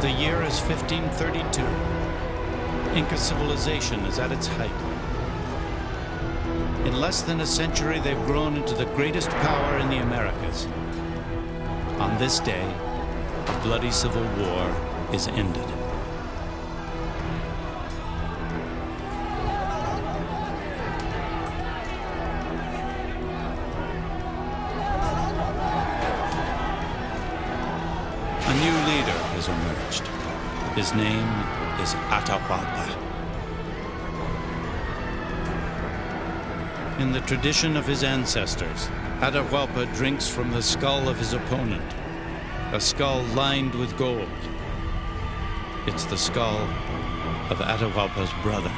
The year is 1532. Inca civilization is at its height. In less than a century, they've grown into the greatest power in the Americas. On this day, a bloody civil war is ended. A new leader has emerged. His name is Atahualpa. In the tradition of his ancestors, Atahualpa drinks from the skull of his opponent, a skull lined with gold. It's the skull of Atahualpa's brother.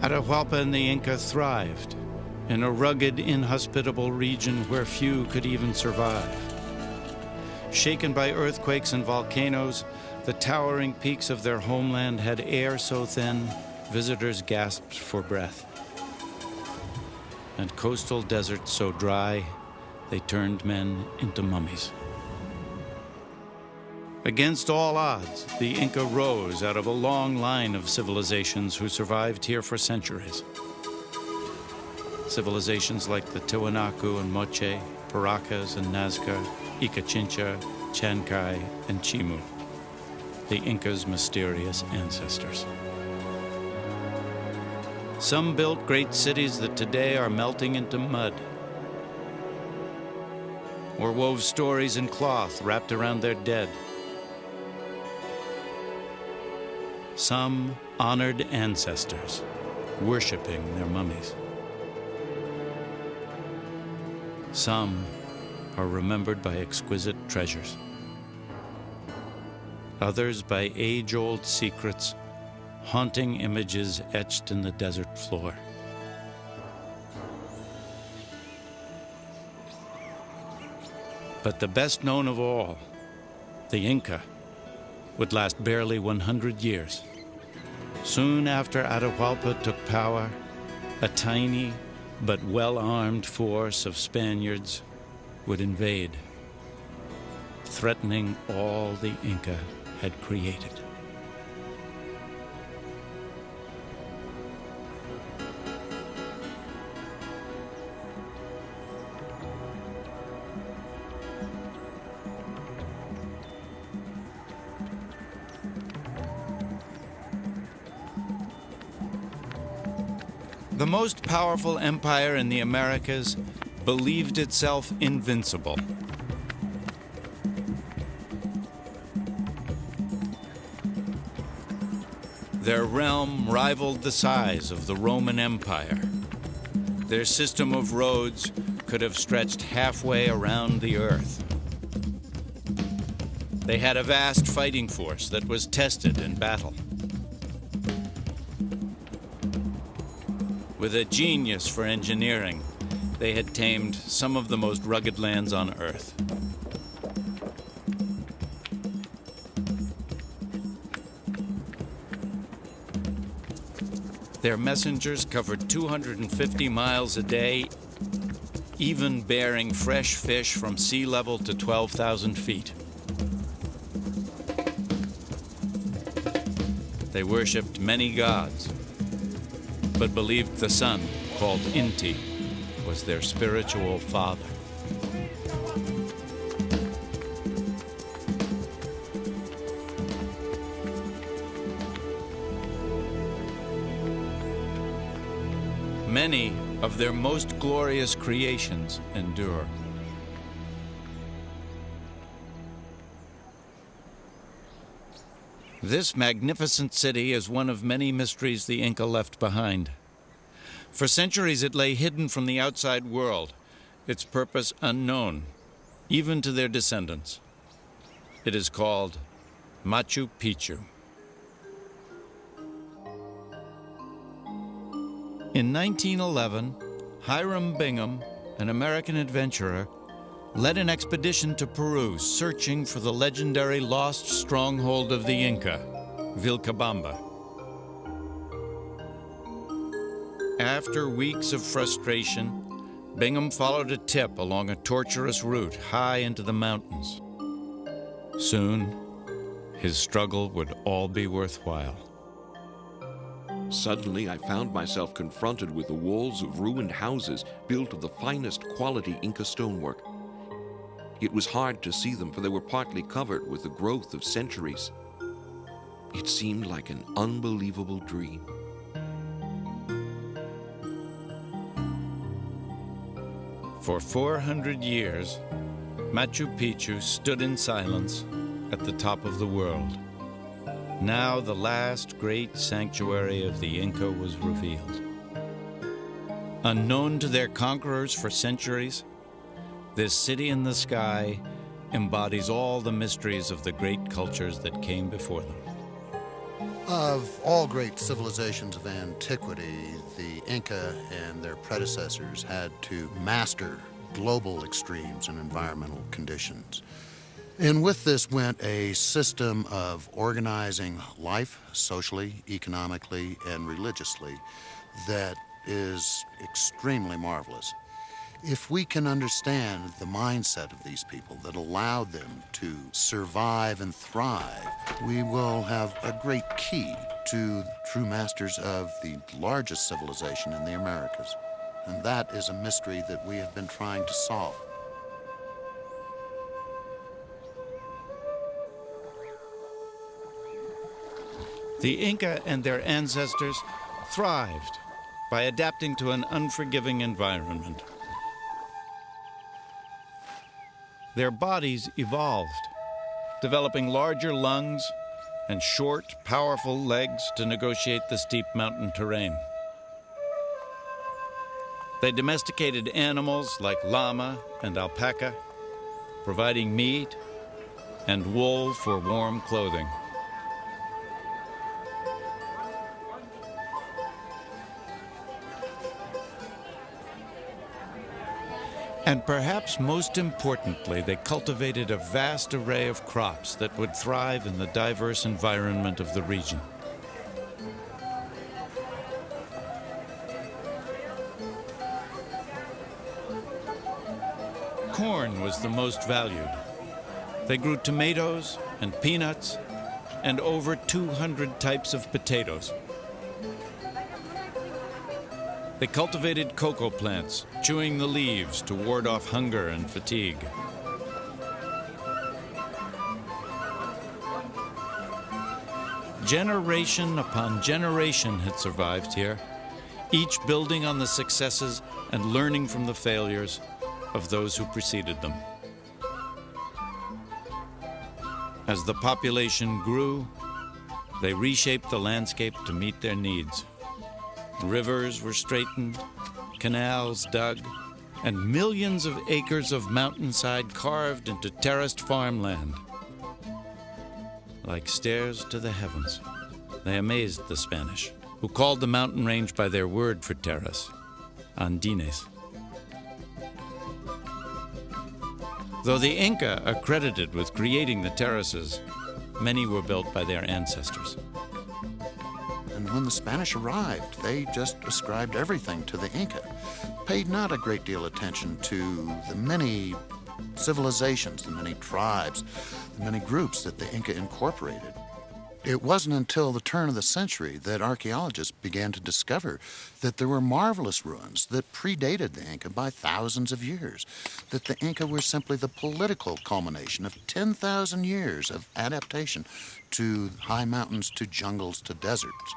Atahualpa and the Inca thrived in a rugged, inhospitable region where few could even survive. Shaken by earthquakes and volcanoes, the towering peaks of their homeland had air so thin, visitors gasped for breath. And coastal deserts so dry, they turned men into mummies. Against all odds, the Inca rose out of a long line of civilizations who survived here for centuries. Civilizations like the Tiwanaku and Moche, Paracas and Nazca, Icachincha, Chancay, and Chimu, the Inca's mysterious ancestors. Some built great cities that today are melting into mud, or wove stories in cloth wrapped around their dead. Some honored ancestors, worshiping their mummies. Some are remembered by exquisite treasures. Others by age-old secrets, haunting images etched in the desert floor. But the best known of all, the Inca, would last barely 100 years. Soon after Atahualpa took power, a tiny but well-armed force of Spaniards would invade, threatening all the Inca had created. The most powerful empire in the Americas believed itself invincible. Their realm rivaled the size of the Roman Empire. Their system of roads could have stretched halfway around the earth. They had a vast fighting force that was tested in battle. With a genius for engineering, they had tamed some of the most rugged lands on Earth. Their messengers covered 250 miles a day, even bearing fresh fish from sea level to 12,000 feet. They worshipped many gods, but believed the sun, called Inti, was their spiritual father. Many of their most glorious creations endure. This magnificent city is one of many mysteries the Inca left behind. For centuries it lay hidden from the outside world, its purpose unknown, even to their descendants. It is called Machu Picchu. In 1911, Hiram Bingham, an American adventurer, led an expedition to Peru searching for the legendary lost stronghold of the Inca, Vilcabamba. After weeks of frustration, Bingham followed a tip along a tortuous route high into the mountains. Soon, his struggle would all be worthwhile. Suddenly, I found myself confronted with the walls of ruined houses built of the finest quality Inca stonework. It was hard to see them, for they were partly covered with the growth of centuries. It seemed like an unbelievable dream. For 400 years, Machu Picchu stood in silence at the top of the world. Now the last great sanctuary of the Inca was revealed. Unknown to their conquerors for centuries, this city in the sky embodies all the mysteries of the great cultures that came before them. Of all great civilizations of antiquity, the Inca and their predecessors had to master global extremes and environmental conditions. And with this went a system of organizing life socially, economically, and religiously that is extremely marvelous. If we can understand the mindset of these people that allowed them to survive and thrive, we will have a great key to true masters of the largest civilization in the Americas. And that is a mystery that we have been trying to solve. The Inca and their ancestors thrived by adapting to an unforgiving environment. Their bodies evolved, developing larger lungs and short, powerful legs to negotiate the steep mountain terrain. They domesticated animals like llama and alpaca, providing meat and wool for warm clothing. And perhaps most importantly, they cultivated a vast array of crops that would thrive in the diverse environment of the region. Corn was the most valued. They grew tomatoes and peanuts and over 200 types of potatoes. They cultivated cocoa plants, chewing the leaves to ward off hunger and fatigue. Generation upon generation had survived here, each building on the successes and learning from the failures of those who preceded them. As the population grew, they reshaped the landscape to meet their needs. Rivers were straightened, canals dug, and millions of acres of mountainside carved into terraced farmland. Like stairs to the heavens, they amazed the Spanish, who called the mountain range by their word for terrace, Andines. Though the Inca are credited with creating the terraces, many were built by their ancestors. And when the Spanish arrived, they just ascribed everything to the Inca, paid not a great deal of attention to the many civilizations, the many tribes, the many groups that the Inca incorporated. It wasn't until the turn of the century that archaeologists began to discover that there were marvelous ruins that predated the Inca by thousands of years, that the Inca were simply the political culmination of 10,000 years of adaptation to high mountains, to jungles, to deserts.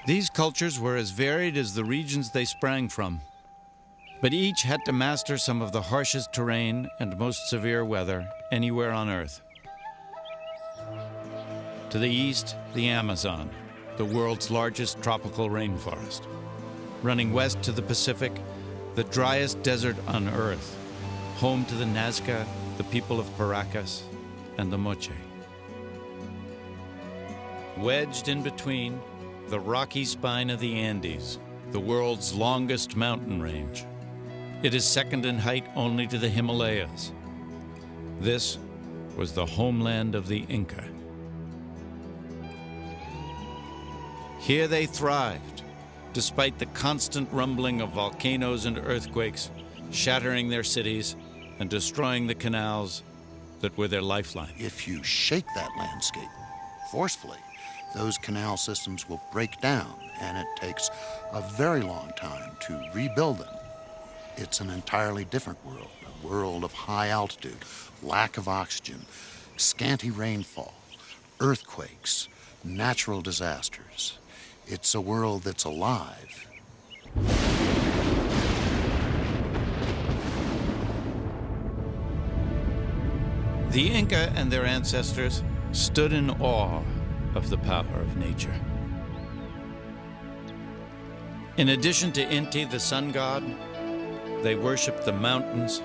These cultures were as varied as the regions they sprang from, but each had to master some of the harshest terrain and most severe weather anywhere on Earth. To the east, the Amazon, the world's largest tropical rainforest. Running west to the Pacific, the driest desert on earth, home to the Nazca, the people of Paracas, and the Moche. Wedged in between, the rocky spine of the Andes, the world's longest mountain range. It is second in height only to the Himalayas. This was the homeland of the Inca. Here they thrived, despite the constant rumbling of volcanoes and earthquakes, shattering their cities and destroying the canals that were their lifeline. If you shake that landscape forcefully, those canal systems will break down, and it takes a very long time to rebuild them. It's an entirely different world, a world of high altitude, lack of oxygen, scanty rainfall, earthquakes, natural disasters. It's a world that's alive. The Inca and their ancestors stood in awe of the power of nature. In addition to Inti, the sun god, they worshipped the mountains,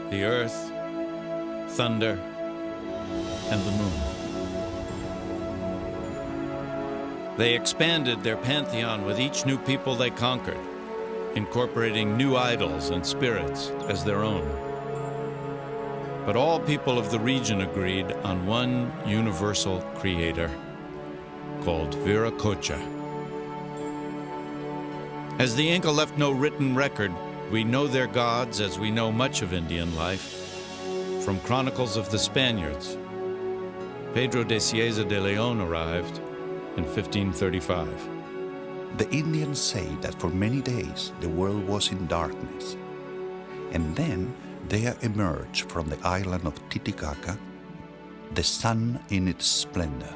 the earth, thunder, and the moon. They expanded their pantheon with each new people they conquered, incorporating new idols and spirits as their own. But all people of the region agreed on one universal creator called Viracocha. As the Inca left no written record, we know their gods as we know much of Indian life from chronicles of the Spaniards. Pedro de Cieza de Leon arrived in 1535. The Indians say that for many days the world was in darkness, and then there emerged from the island of Titicaca the sun in its splendor,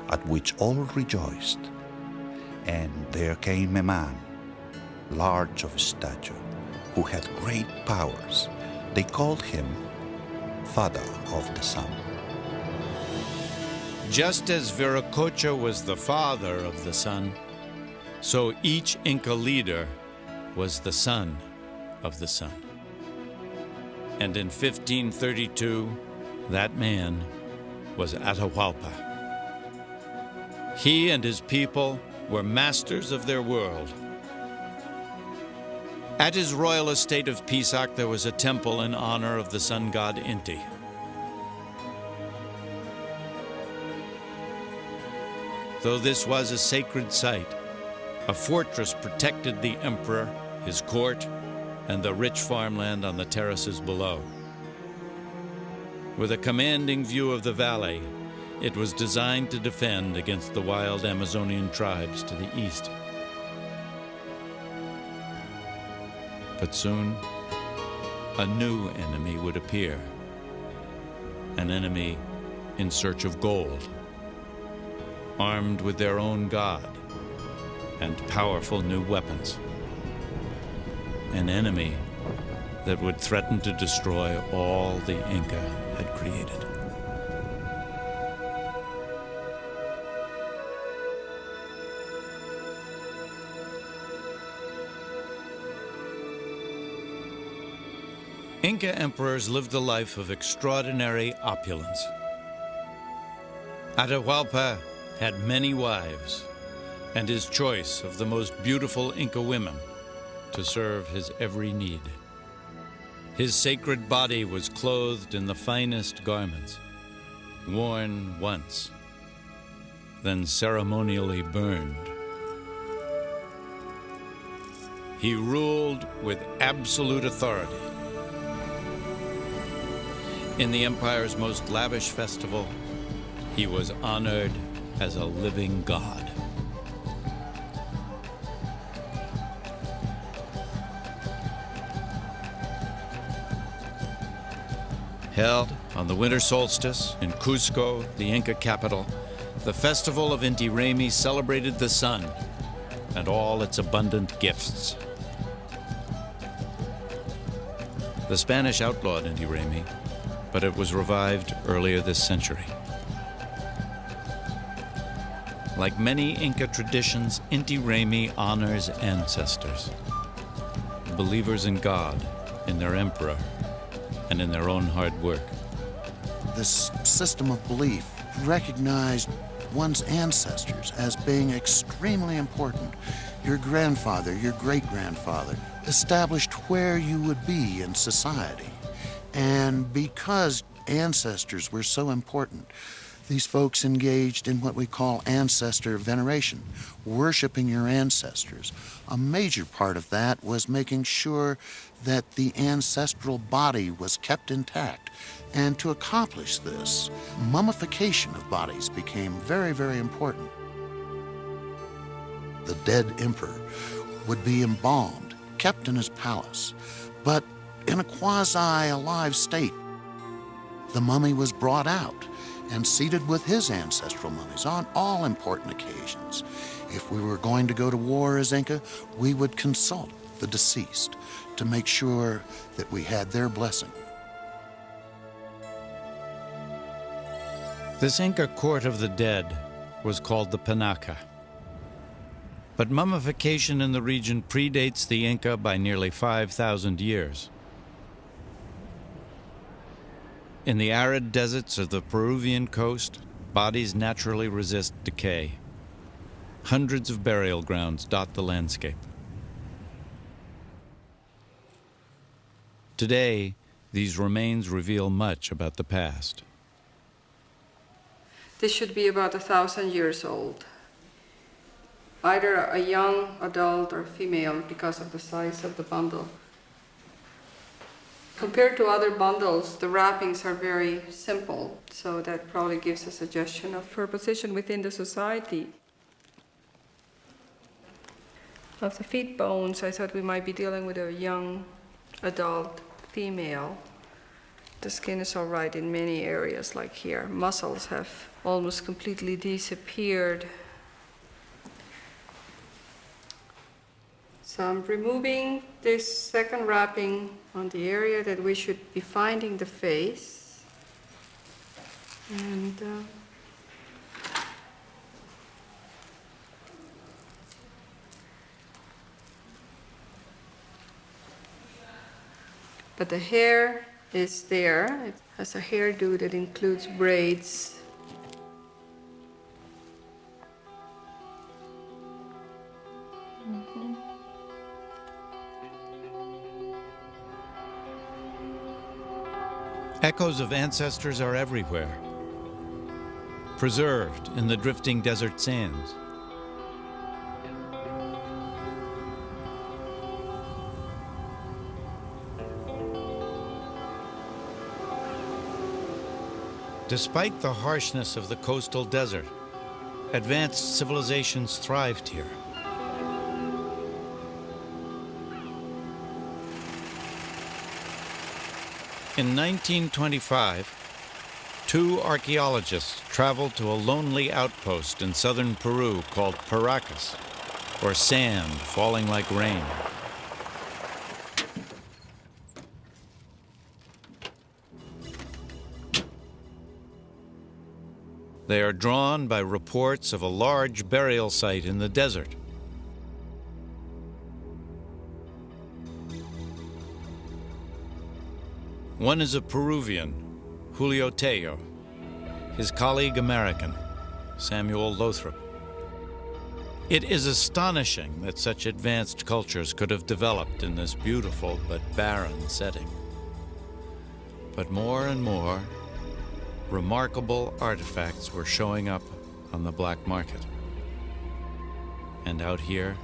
at which all rejoiced. And there came a man, large of stature, who had great powers. They called him Father of the Sun. Just as Viracocha was the father of the sun, so each Inca leader was the son of the sun. And in 1532, that man was Atahualpa. He and his people were masters of their world. At his royal estate of Pisac, there was a temple in honor of the sun god Inti. Though this was a sacred site, a fortress protected the emperor, his court, and the rich farmland on the terraces below. With a commanding view of the valley, it was designed to defend against the wild Amazonian tribes to the east. But soon, a new enemy would appear, an enemy in search of gold, armed with their own god and powerful new weapons. An enemy that would threaten to destroy all the Inca had created. Inca emperors lived a life of extraordinary opulence. Atahualpa had many wives, and his choice of the most beautiful Inca women to serve his every need. His sacred body was clothed in the finest garments, worn once, then ceremonially burned. He ruled with absolute authority. In the empire's most lavish festival, he was honored as a living god. Held on the winter solstice in Cusco, the Inca capital, the festival of Inti Raymi celebrated the sun and all its abundant gifts. The Spanish outlawed Inti Raymi, but it was revived earlier this century. Like many Inca traditions, Inti Raymi honors ancestors. believers in God, in their emperor, and in their own hard work. This system of belief recognized one's ancestors as being extremely important. Your grandfather, your great-grandfather, established where you would be in society. And because ancestors were so important, these folks engaged in what we call ancestor veneration, worshiping your ancestors. A major part of that was making sure that the ancestral body was kept intact. And to accomplish this, mummification of bodies became very, very important. The dead emperor would be embalmed, kept in his palace, but in a quasi-alive state. The mummy was brought out and seated with his ancestral mummies on all important occasions. If we were going to go to war as Inca, we would consult the deceased to make sure that we had their blessing. This Inca court of the dead was called the Panaca. But mummification in the region predates the Inca by nearly 5,000 years. In the arid deserts of the Peruvian coast, bodies naturally resist decay. Hundreds of burial grounds dot the landscape. Today, these remains reveal much about the past. This should be about 1,000 years old. Either a young adult or female because of the size of the bundle. Compared to other bundles, the wrappings are very simple, so that probably gives a suggestion of her position within the society. Of the feet bones, I thought we might be dealing with a young adult female. The skin is all right in many areas, like here. Muscles have almost completely disappeared. So I'm removing this second wrapping on the area that we should be finding the face. And but the hair is there. It has a hairdo that includes braids. Echoes of ancestors are everywhere, preserved in the drifting desert sands. Despite the harshness of the coastal desert, advanced civilizations thrived here. In 1925, two archaeologists traveled to a lonely outpost in southern Peru called Paracas, or sand falling like rain. They are drawn by reports of a large burial site in the desert. One is a Peruvian, Julio Tello, his colleague American, Samuel Lothrop. It is astonishing that such advanced cultures could have developed in this beautiful but barren setting. But more and more, remarkable artifacts were showing up on the black market. And out here,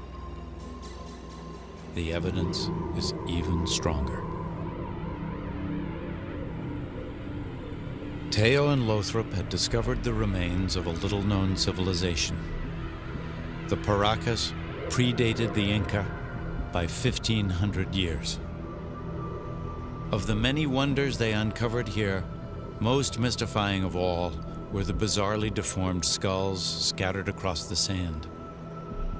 the evidence is even stronger. Tello and Lothrop had discovered the remains of a little-known civilization. The Paracas predated the Inca by 1,500 years. Of the many wonders they uncovered here, most mystifying of all were the bizarrely deformed skulls scattered across the sand.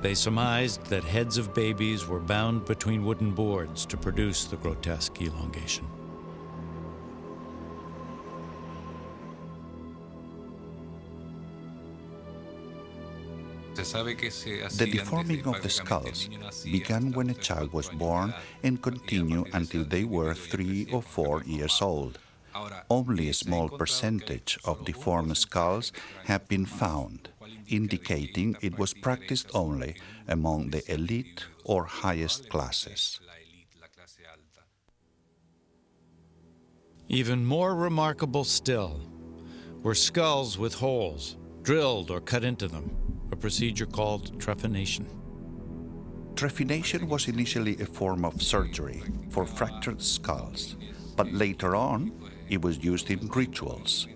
They surmised that heads of babies were bound between wooden boards to produce the grotesque elongation. The deforming of the skulls began when a child was born and continued until they were 3 or 4 years old. Only a small percentage of deformed skulls have been found, indicating it was practiced only among the elite or highest classes. Even more remarkable still were skulls with holes drilled or cut into them, a procedure called trephination. Trephination was initially a form of surgery for fractured skulls, but later on it was used in rituals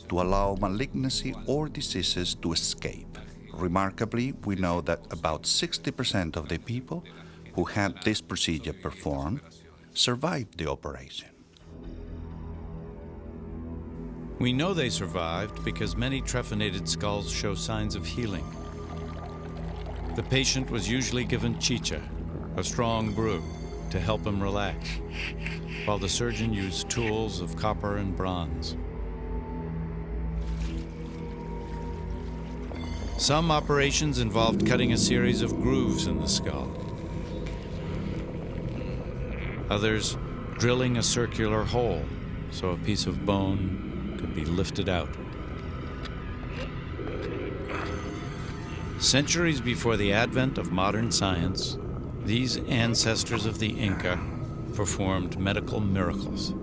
to allow malignancy or diseases to escape. Remarkably, we know that about 60% of the people who had this procedure performed survived the operation. We know they survived because many trephinated skulls show signs of healing. The patient was usually given chicha, a strong brew, to help him relax, while the surgeon used tools of copper and bronze. Some operations involved cutting a series of grooves in the skull. Others, drilling a circular hole so a piece of bone could be lifted out. Centuries before the advent of modern science, these ancestors of the Inca performed medical miracles.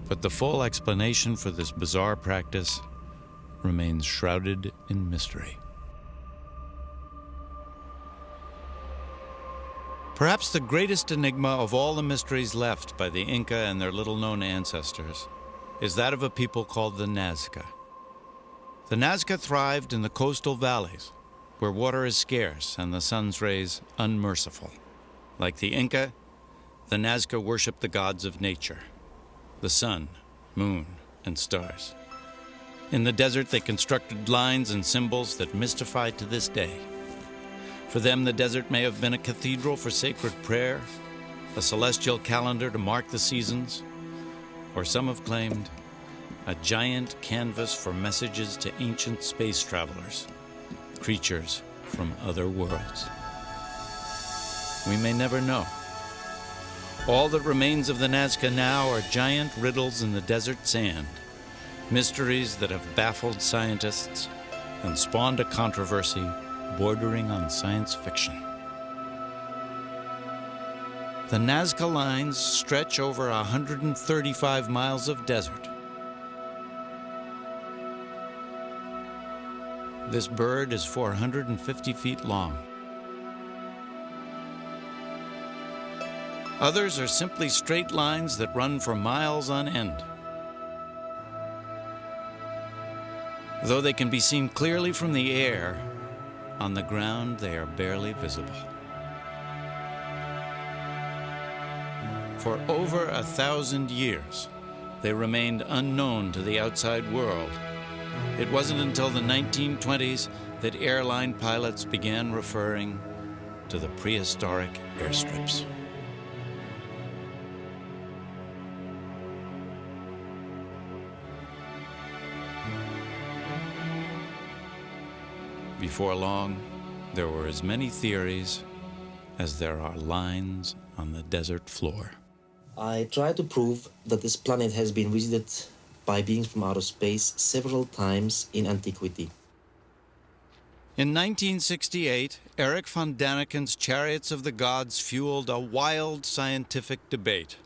But the full explanation for this bizarre practice remains shrouded in mystery. Perhaps the greatest enigma of all the mysteries left by the Inca and their little-known ancestors is that of a people called the Nazca. The Nazca thrived in the coastal valleys, where water is scarce and the sun's rays unmerciful. Like the Inca, the Nazca worshiped the gods of nature, the sun, moon, and stars. In the desert, they constructed lines and symbols that mystify to this day. For them, the desert may have been a cathedral for sacred prayer, a celestial calendar to mark the seasons, or some have claimed, a giant canvas for messages to ancient space travelers, creatures from other worlds. We may never know. All that remains of the Nazca now are giant riddles in the desert sand, mysteries that have baffled scientists and spawned a controversy bordering on science fiction. The Nazca lines stretch over 135 miles of desert. This bird is 450 feet long. Others are simply straight lines that run for miles on end. Though they can be seen clearly from the air, on the ground they are barely visible. For over 1,000 years, they remained unknown to the outside world. It wasn't until the 1920s that airline pilots began referring to the prehistoric airstrips. Before long, there were as many theories as there are lines on the desert floor. I try to prove that this planet has been visited by beings from outer space several times in antiquity. In 1968, Erich von Daniken's Chariots of the Gods fueled a wild scientific debate.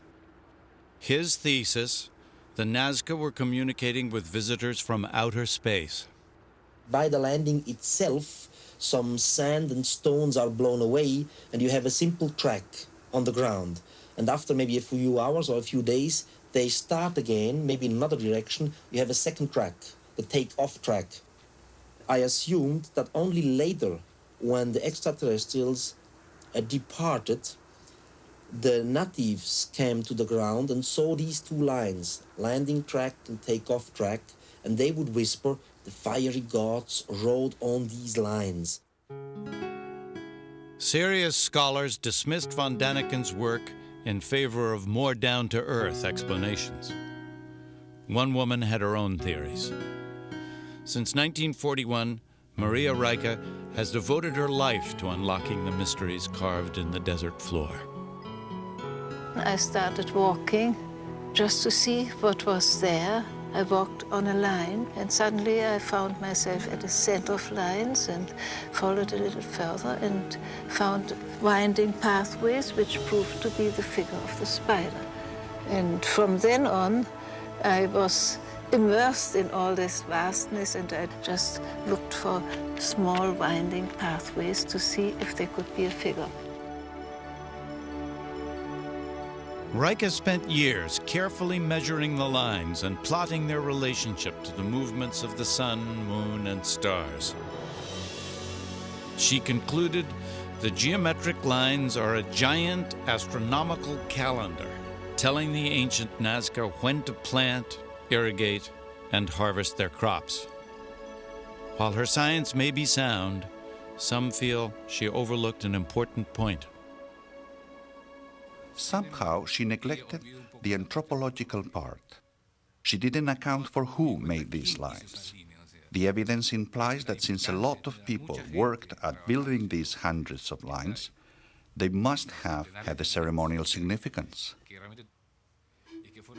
His thesis, the Nazca were communicating with visitors from outer space. By the landing itself, some sand and stones are blown away, and you have a simple track on the ground. And after maybe a few hours or a few days, they start again, maybe in another direction. You have a second track, the take-off track. I assumed that only later, when the extraterrestrials departed, the natives came to the ground and saw these two lines, landing track and take-off track, and they would whisper, the fiery gods rode on these lines. Serious scholars dismissed von Daniken's work in favor of more down-to-earth explanations. One woman had her own theories. Since 1941, Maria Rica has devoted her life to unlocking the mysteries carved in the desert floor. I started walking just to see what was there. I walked on a line, and suddenly I found myself at the center of lines and followed a little further and found winding pathways which proved to be the figure of the spider. And from then on, I was immersed in all this vastness, and I just looked for small winding pathways to see if there could be a figure. Rica spent years carefully measuring the lines and plotting their relationship to the movements of the sun, moon, and stars. She concluded the geometric lines are a giant astronomical calendar, telling the ancient Nazca when to plant, irrigate, and harvest their crops. While her science may be sound, some feel she overlooked an important point. Somehow she neglected the anthropological part. She didn't account for who made these lines. The evidence implies that since a lot of people worked at building these hundreds of lines, they must have had a ceremonial significance.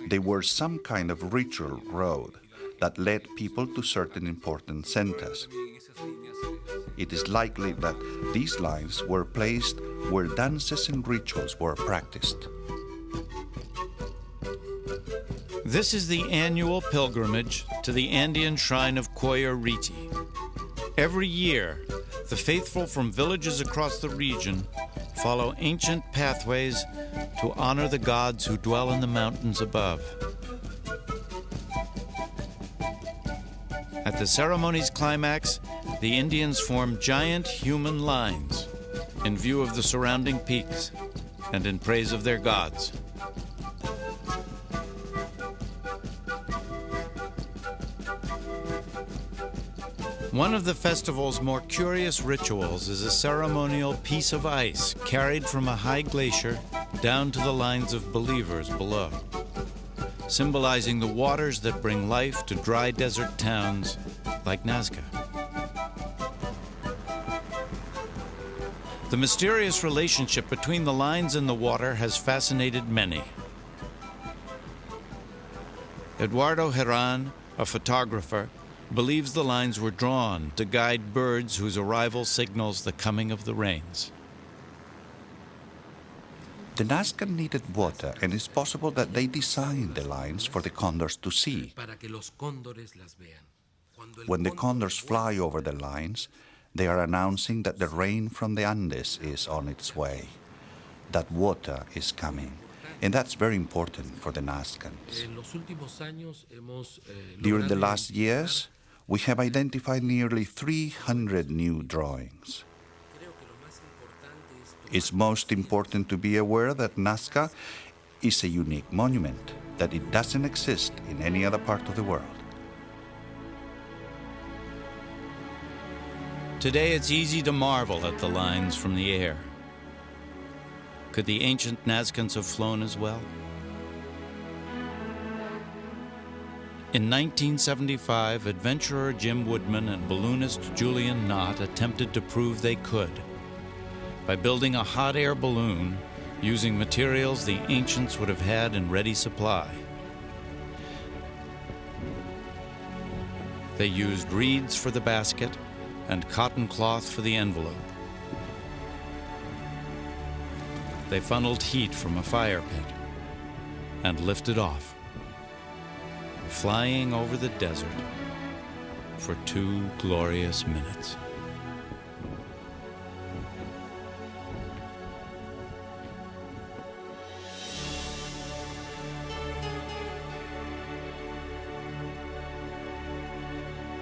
They were some kind of ritual road that led people to certain important centers. It is likely that these lines were placed where dances and rituals were practiced. This is the annual pilgrimage to the Andean shrine of Coyariti. Every year, the faithful from villages across the region follow ancient pathways to honor the gods who dwell in the mountains above. At the ceremony's climax, the Indians form giant human lines in view of the surrounding peaks and in praise of their gods. One of the festival's more curious rituals is a ceremonial piece of ice carried from a high glacier down to the lines of believers below, symbolizing the waters that bring life to dry desert towns like Nazca. The mysterious relationship between the lines and the water has fascinated many. Eduardo Herran, a photographer, believes the lines were drawn to guide birds whose arrival signals the coming of the rains. The Nazca needed water, and it's possible that they designed the lines for the condors to see. When the condors fly over the lines, they are announcing that the rain from the Andes is on its way, that water is coming, and that's very important for the Nazcans. During the last years, we have identified nearly 300 new drawings. It's most important to be aware that Nazca is a unique monument, that it doesn't exist in any other part of the world. Today it's easy to marvel at the lines from the air. Could the ancient Nazcans have flown as well? In 1975, adventurer Jim Woodman and balloonist Julian Knott attempted to prove they could by building a hot air balloon using materials the ancients would have had in ready supply. They used reeds for the basket and cotton cloth for the envelope. They funneled heat from a fire pit and lifted off, flying over the desert for 2 glorious minutes.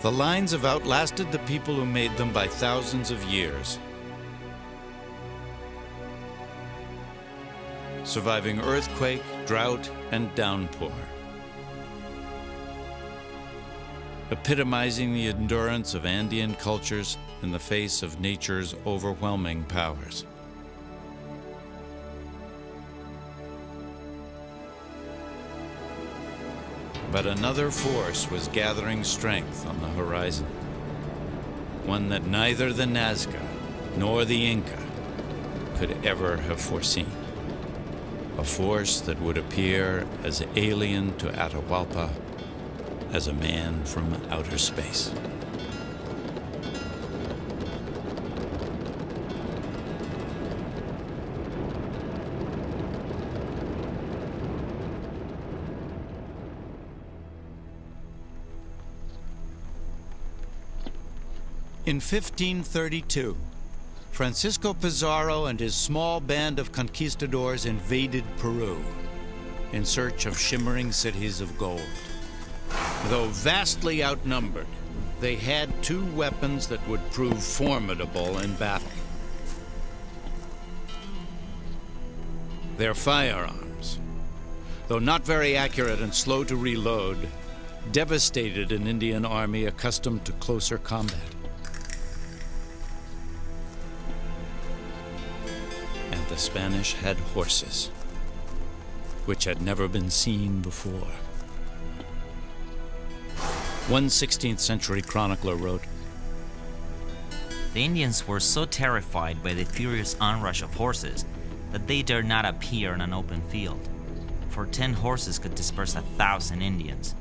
The lines have outlasted the people who made them by thousands of years, surviving earthquake, drought, and downpour, epitomizing the endurance of Andean cultures in the face of nature's overwhelming powers. But another force was gathering strength on the horizon. one that neither the Nazca nor the Inca could ever have foreseen. A force that would appear as alien to Atahualpa as a man from outer space. In 1532, Francisco Pizarro and his small band of conquistadors invaded Peru in search of shimmering cities of gold. Though vastly outnumbered, they had two weapons that would prove formidable in battle. Their firearms, though not very accurate and slow to reload, devastated an Indian army accustomed to closer combat. The Spanish had horses, which had never been seen before. One 16th century chronicler wrote, "The Indians were so terrified by the furious onrush of horses that they dared not appear in an open field, for 10 horses could disperse 1,000 Indians.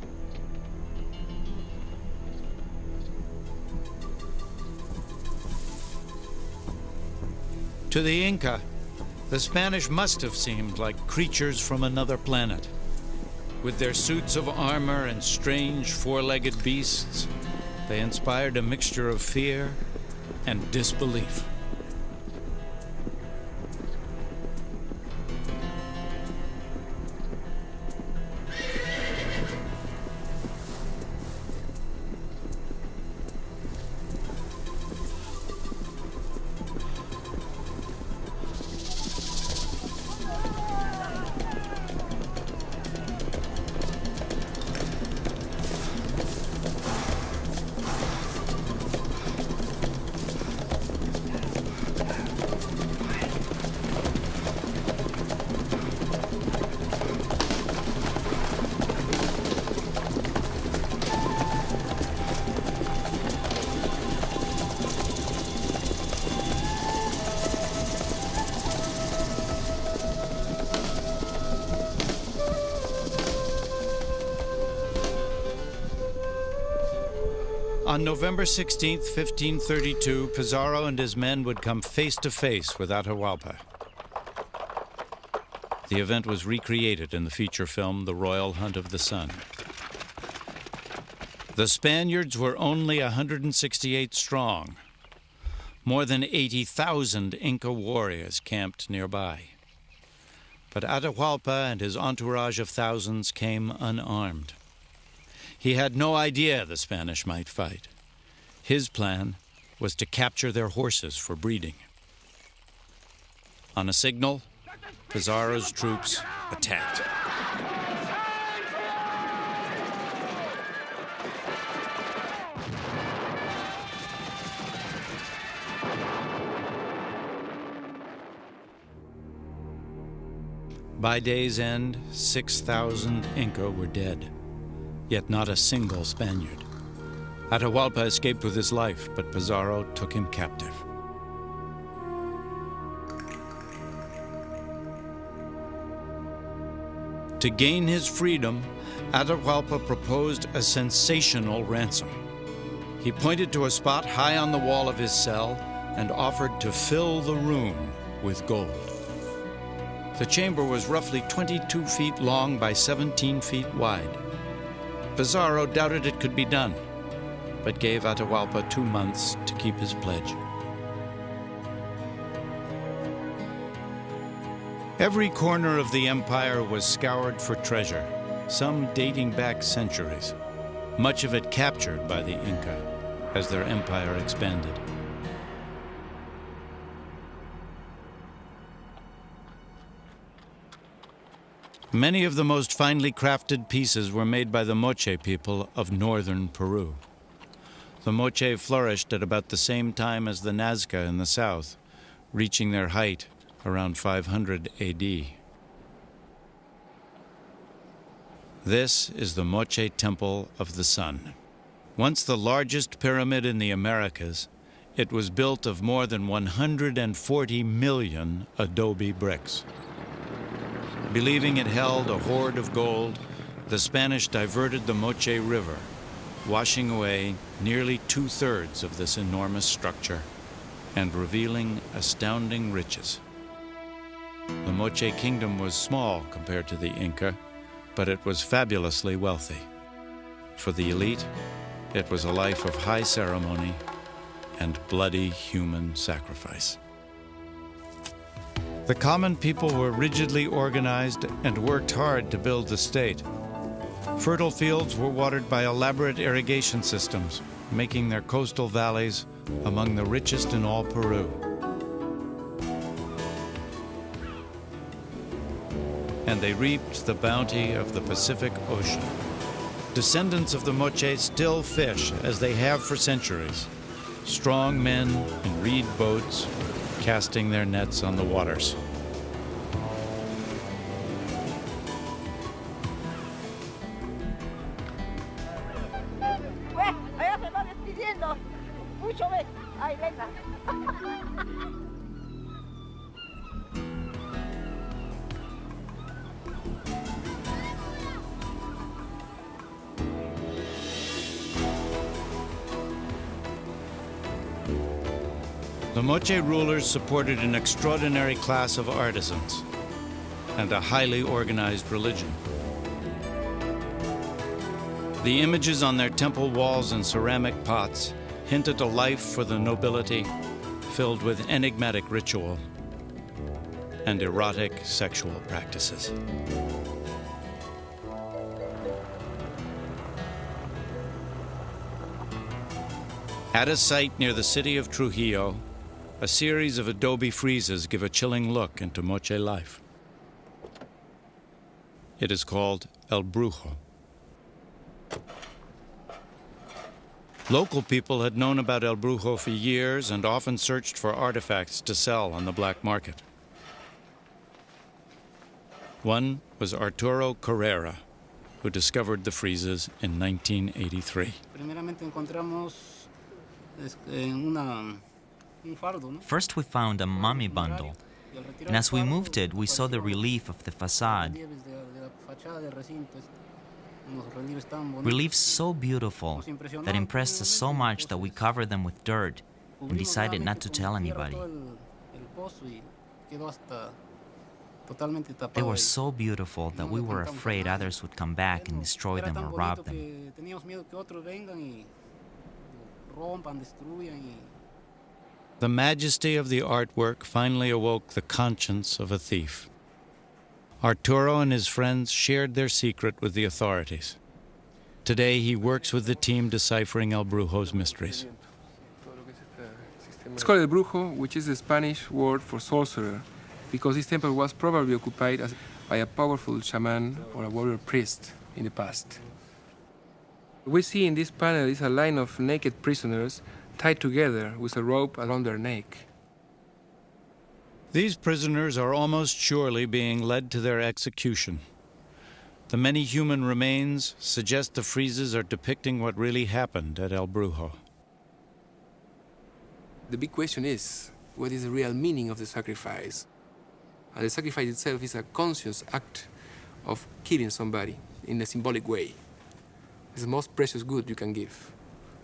To the Inca, the Spanish must have seemed like creatures from another planet. With their suits of armor and strange four-legged beasts, they inspired a mixture of fear and disbelief. On November 16, 1532, Pizarro and his men would come face to face with Atahualpa. The event was recreated in the feature film The Royal Hunt of the Sun. The Spaniards were only 168 strong. More than 80,000 Inca warriors camped nearby. But Atahualpa and his entourage of thousands came unarmed. He had no idea the Spanish might fight. His plan was to capture their horses for breeding. On a signal, Pizarro's troops attacked. By day's end, 6,000 Inca were dead, yet not a single Spaniard. Atahualpa escaped with his life, but Pizarro took him captive. To gain his freedom, Atahualpa proposed a sensational ransom. He pointed to a spot high on the wall of his cell and offered to fill the room with gold. The chamber was roughly 22 feet long by 17 feet wide. Pizarro doubted it could be done, but gave Atahualpa 2 months to keep his pledge. Every corner of the empire was scoured for treasure, some dating back centuries, much of it captured by the Inca as their empire expanded. Many of the most finely crafted pieces were made by the Moche people of northern Peru. The Moche flourished at about the same time as the Nazca in the south, reaching their height around 500 AD. This is the Moche Temple of the Sun. Once the largest pyramid in the Americas, It was built of more than 140 million adobe bricks. Believing it held a hoard of gold, the Spanish diverted the Moche River, washing away nearly 2/3 of this enormous structure and revealing astounding riches. The Moche Kingdom was small compared to the Inca, but it was fabulously wealthy. For the elite, it was a life of high ceremony and bloody human sacrifice. The common people were rigidly organized and worked hard to build the state. Fertile fields were watered by elaborate irrigation systems, making their coastal valleys among the richest in all Peru. And they reaped the bounty of the Pacific Ocean. Descendants of the Moche still fish as they have for centuries. Strong men in reed boats casting their nets on the waters. The Moche rulers supported an extraordinary class of artisans and a highly organized religion. The images on their temple walls and ceramic pots hint at a life for the nobility filled with enigmatic ritual and erotic sexual practices. At a site near the city of Trujillo, a series of adobe friezes give a chilling look into Moche life. It is called El Brujo. Local people had known about El Brujo for years and often searched for artifacts to sell on the black market. One was Arturo Carrera, who discovered the friezes in 1983. First we found a mummy bundle, and as we moved it, we saw the relief of the facade. Reliefs so beautiful that impressed us so much that we covered them with dirt and decided not to tell anybody. They were so beautiful that we were afraid others would come back and destroy them or rob them. The majesty of the artwork finally awoke the conscience of a thief. Arturo and his friends shared their secret with the authorities. Today, he works with the team deciphering El Brujo's mysteries. It's called El Brujo, which is the Spanish word for sorcerer, because this temple was probably occupied by a powerful shaman or a warrior priest in the past. What we see in this panel is a line of naked prisoners tied together with a rope around their neck. These prisoners are almost surely being led to their execution. The many human remains suggest the friezes are depicting what really happened at El Brujo. The big question is, what is the real meaning of the sacrifice? And the sacrifice itself is a conscious act of killing somebody in a symbolic way. It's the most precious good you can give.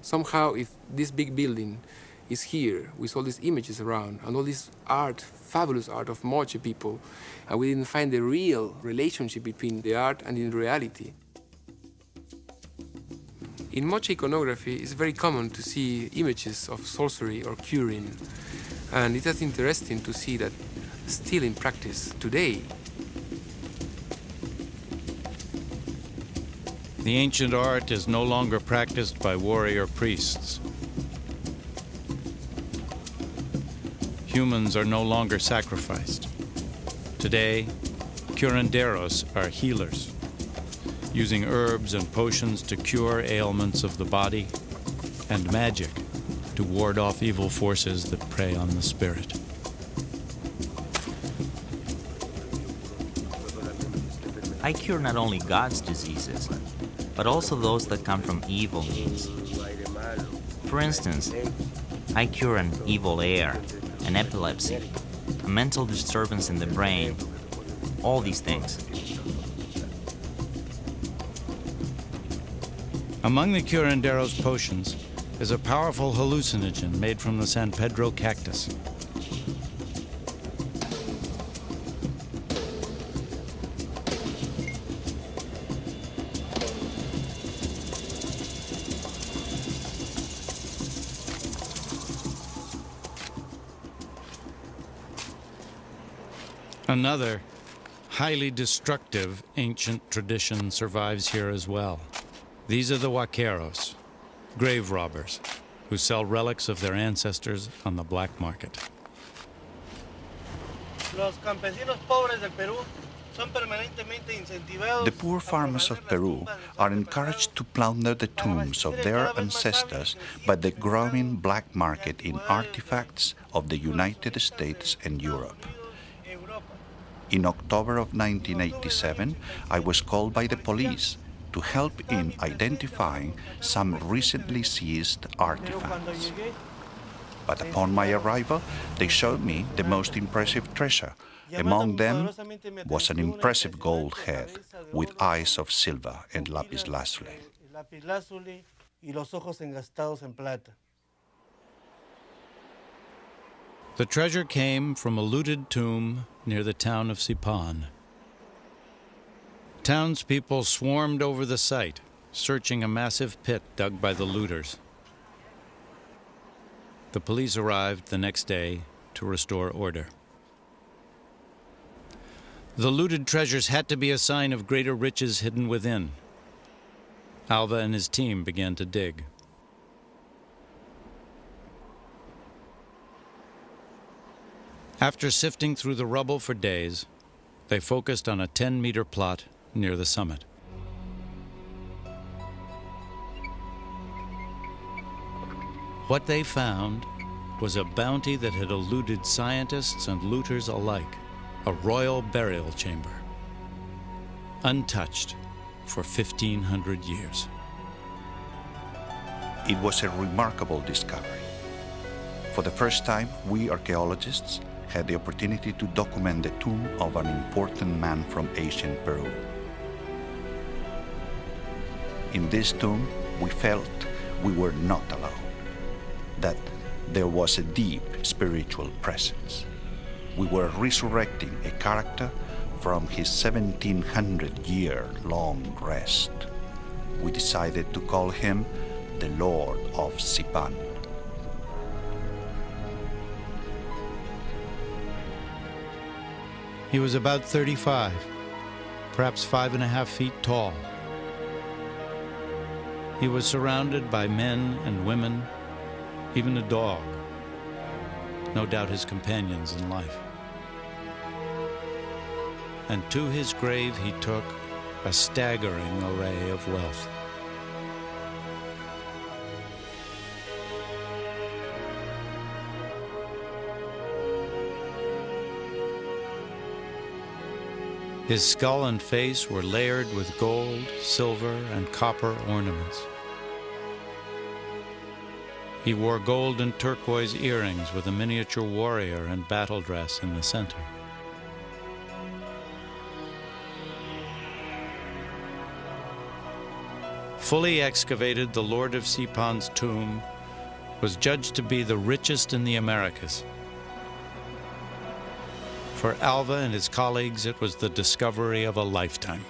Somehow, if this big building is here with all these images around and all this art, fabulous art of Moche people, and we didn't find the real relationship between the art and the reality. In Moche iconography, it's very common to see images of sorcery or curing, and it is interesting to see that still in practice today. The ancient art is no longer practiced by warrior priests. Humans are no longer sacrificed. Today, curanderos are healers, using herbs and potions to cure ailments of the body, and magic to ward off evil forces that prey on the spirit. I cure not only God's diseases, but also those that come from evil means. For instance, I cure an evil air, an epilepsy, a mental disturbance in the brain, all these things. Among the curandero's potions is a powerful hallucinogen made from the San Pedro cactus. Another highly destructive ancient tradition survives here as well. These are the huaqueros, grave robbers, who sell relics of their ancestors on the black market. The poor farmers of Peru are encouraged to plunder the tombs of their ancestors by the growing black market in artifacts of the United States and Europe. In October of 1987, I was called by the police to help in identifying some recently seized artifacts. But upon my arrival, they showed me the most impressive treasure. Among them was an impressive gold head with eyes of silver and lapis lazuli. The treasure came from a looted tomb near the town of Sipan. Townspeople swarmed over the site, searching a massive pit dug by the looters. The police arrived the next day to restore order. The looted treasures had to be a sign of greater riches hidden within. Alva and his team began to dig. After sifting through the rubble for days, they focused on a 10-meter plot near the summit. What they found was a bounty that had eluded scientists and looters alike, a royal burial chamber, untouched for 1,500 years. It was a remarkable discovery. For the first time, we archaeologists had the opportunity to document the tomb of an important man from ancient Peru. In this tomb, we felt we were not alone, that there was a deep spiritual presence. We were resurrecting a character from his 1,700-year-long rest. We decided to call him the Lord of Sipan. He was about 35, perhaps 5.5 feet tall. He was surrounded by men and women, even a dog, no doubt his companions in life. And to his grave he took a staggering array of wealth. His skull and face were layered with gold, silver, and copper ornaments. He wore gold and turquoise earrings with a miniature warrior and battle dress in the center. Fully excavated, the Lord of Sipan's tomb was judged to be the richest in the Americas. For Alva and his colleagues, it was the discovery of a lifetime.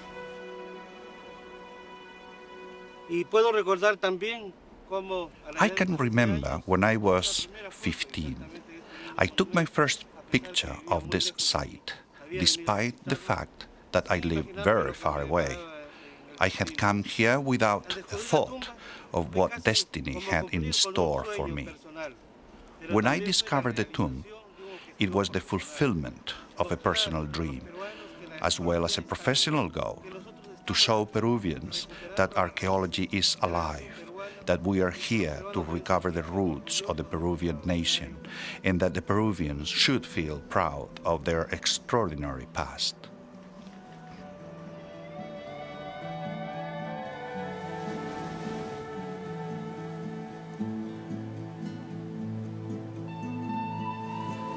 I can remember when I was 15. I took my first picture of this site, despite the fact that I lived very far away. I had come here without a thought of what destiny had in store for me. When I discovered the tomb, it was the fulfillment of a personal dream, as well as a professional goal, to show Peruvians that archaeology is alive, that we are here to recover the roots of the Peruvian nation, and that the Peruvians should feel proud of their extraordinary past.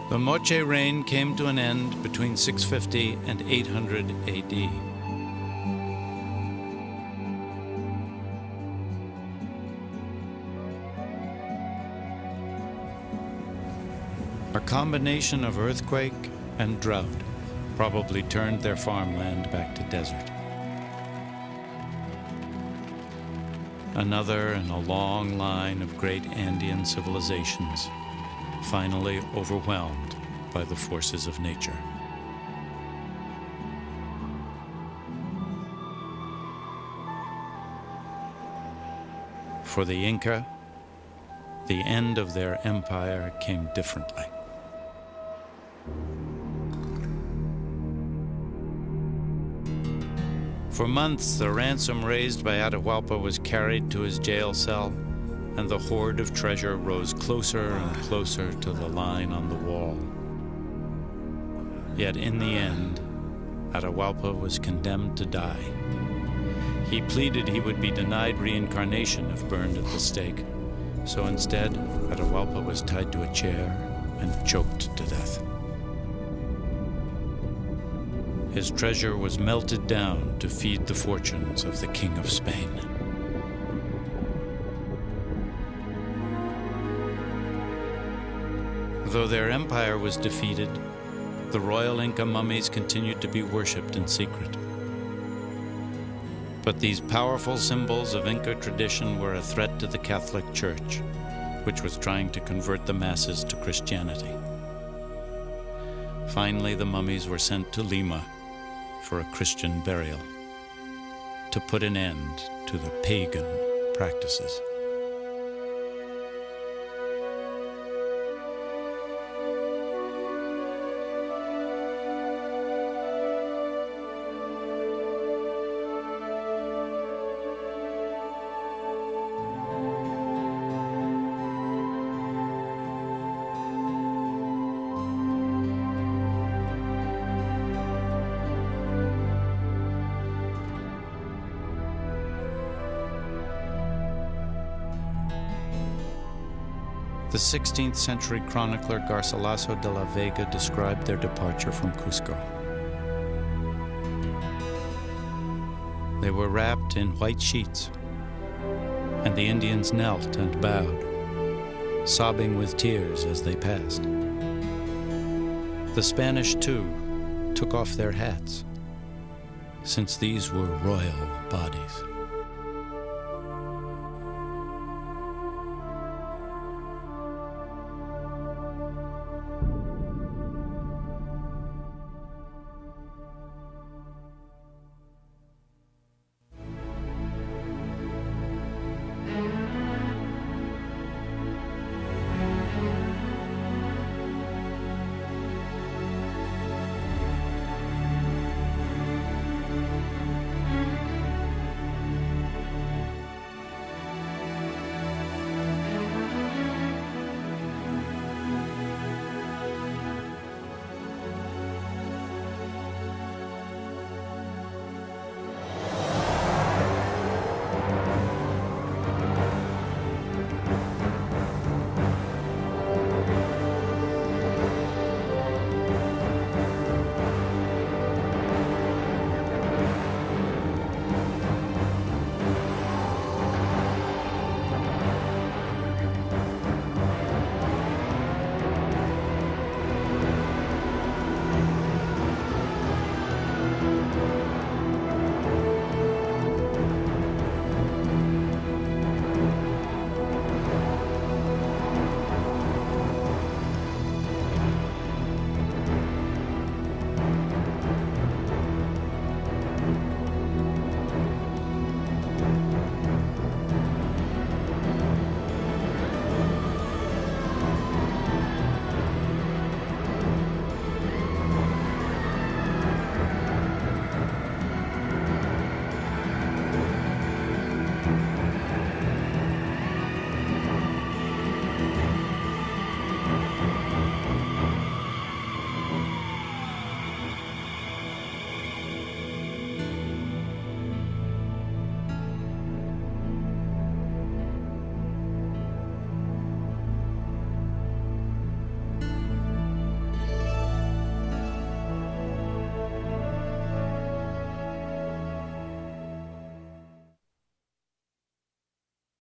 The Moche reign came to an end between 650 and 800 AD. A combination of earthquake and drought probably turned their farmland back to desert. Another in a long line of great Andean civilizations, finally overwhelmed by the forces of nature. For the Inca, the end of their empire came differently. For months, the ransom raised by Atahualpa was carried to his jail cell, and the hoard of treasure rose closer and closer to the line on the wall. Yet in the end, Atahualpa was condemned to die. He pleaded he would be denied reincarnation if burned at the stake, so instead, Atahualpa was tied to a chair and choked to death. His treasure was melted down to feed the fortunes of the King of Spain. Though their empire was defeated, the royal Inca mummies continued to be worshipped in secret. But these powerful symbols of Inca tradition were a threat to the Catholic Church, which was trying to convert the masses to Christianity. Finally, the mummies were sent to Lima for a Christian burial, to put an end to the pagan practices. The 16th century chronicler Garcilaso de la Vega described their departure from Cusco. They were wrapped in white sheets, and the Indians knelt and bowed, sobbing with tears as they passed. The Spanish, too, took off their hats, since these were royal bodies.